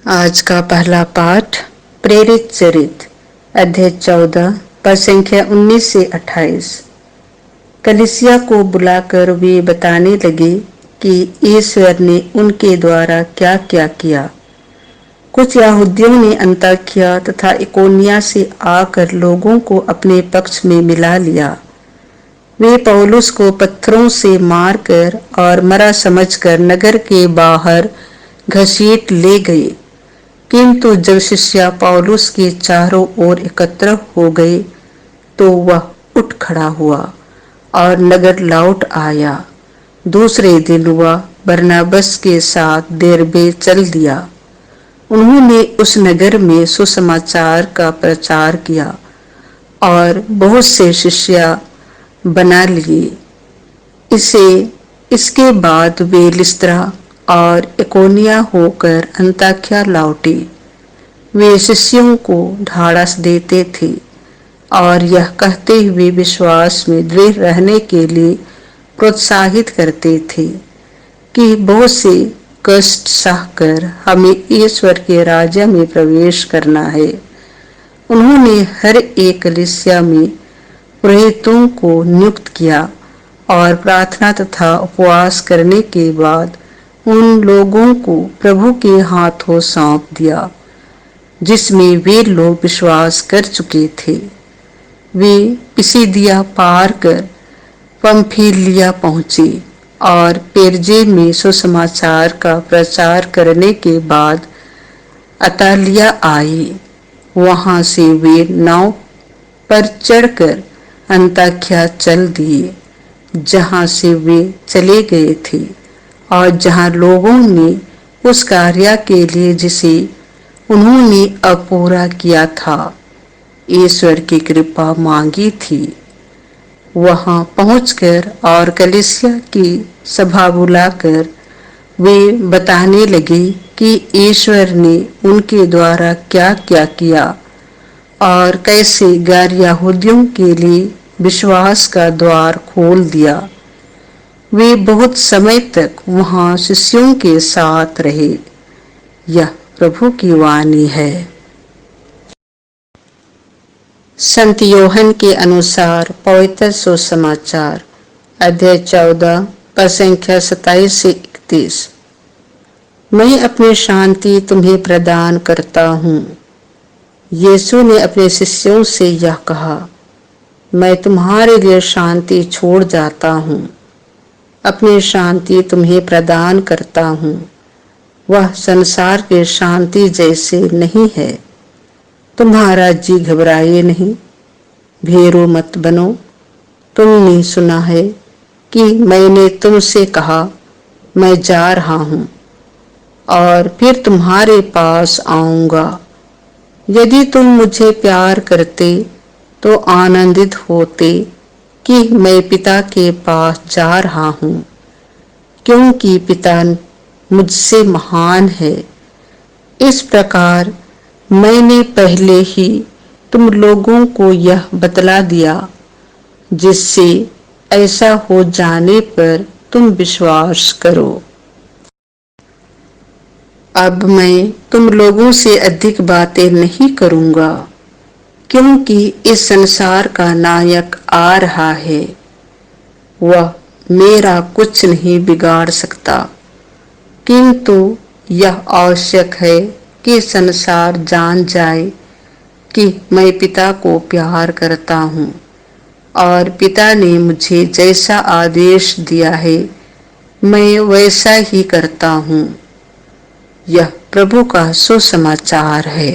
आज का पहला पाठ प्रेरित चरित्र अध्याय 14 पद संख्या 19 से 28। कलीसिया को बुलाकर वे बताने लगे कि ईश्वर ने उनके द्वारा क्या क्या किया। कुछ यहूदियों ने अंताकिया तथा इकोनिया से आकर लोगों को अपने पक्ष में मिला लिया। वे पौलुस को पत्थरों से मारकर और मरा समझकर नगर के बाहर घसीट ले गए। किंतु जब शिष्य पौलुस के चारों ओर एकत्र हो गए तो वह उठ खड़ा हुआ और नगर लौट आया। दूसरे दिन वह बरनबास के साथ देरबे चल दिया। उन्होंने उस नगर में सुसमाचार का प्रचार किया और बहुत से शिष्य बना लिए। इसके बाद वे लिस्त्रा और इकोनिया होकर अंताकिया लौटे। वे शिष्यों को ढाढ़स देते थे और यह कहते हुए विश्वास में दृढ़ रहने के लिए प्रोत्साहित करते थे कि बहुत से कष्ट सहकर हमें ईश्वर के राज्य में प्रवेश करना है। उन्होंने हर एक कलीसिया में पुरोहितों को नियुक्त किया और प्रार्थना तथा उपवास करने के बाद उन लोगों को प्रभु के हाथों सौंप दिया जिसमें वे लोग विश्वास कर चुके थे। वे पिसिदिया पार कर पंफिलिया पहुंचे और पेरजे में सुसमाचार का प्रचार करने के बाद अतालिया आए। वहां से वे नाव पर चढ़कर अंताकिया चल दिए जहां से वे चले गए थे और जहां लोगों ने उस कार्य के लिए जिसे उन्होंने अपूरा किया था ईश्वर की कृपा मांगी थी। वहां पहुंचकर और कलीसिया की सभा बुलाकर वे बताने लगे कि ईश्वर ने उनके द्वारा क्या क्या किया और कैसे गैर यहूदियों के लिए विश्वास का द्वार खोल दिया। वे बहुत समय तक वहां शिष्यों के साथ रहे। यह प्रभु की वाणी है। संत यूहन्ना के अनुसार पवित्र सुसमाचार अध्याय 14 पद संख्या 27 से 31। मैं अपनी शांति तुम्हें प्रदान करता हूँ। यीशु ने अपने शिष्यों से यह कहा, मैं तुम्हारे लिए शांति छोड़ जाता हूँ, अपनी शांति तुम्हें प्रदान करता हूँ। वह संसार के शांति जैसे नहीं है। तुम्हारा जी घबराए नहीं, भीरू मत बनो। तुमने सुना है कि मैंने तुमसे कहा मैं जा रहा हूँ और फिर तुम्हारे पास आऊंगा। यदि तुम मुझे प्यार करते तो आनंदित होते कि मैं पिता के पास जा रहा हूँ, क्योंकि पिता मुझसे महान है। इस प्रकार मैंने पहले ही तुम लोगों को यह बतला दिया जिससे ऐसा हो जाने पर तुम विश्वास करो। अब मैं तुम लोगों से अधिक बातें नहीं करूंगा, क्योंकि इस संसार का नायक आ रहा है। वह मेरा कुछ नहीं बिगाड़ सकता, किंतु यह आवश्यक है कि संसार जान जाए कि मैं पिता को प्यार करता हूँ और पिता ने मुझे जैसा आदेश दिया है मैं वैसा ही करता हूँ। यह प्रभु का सुसमाचार है।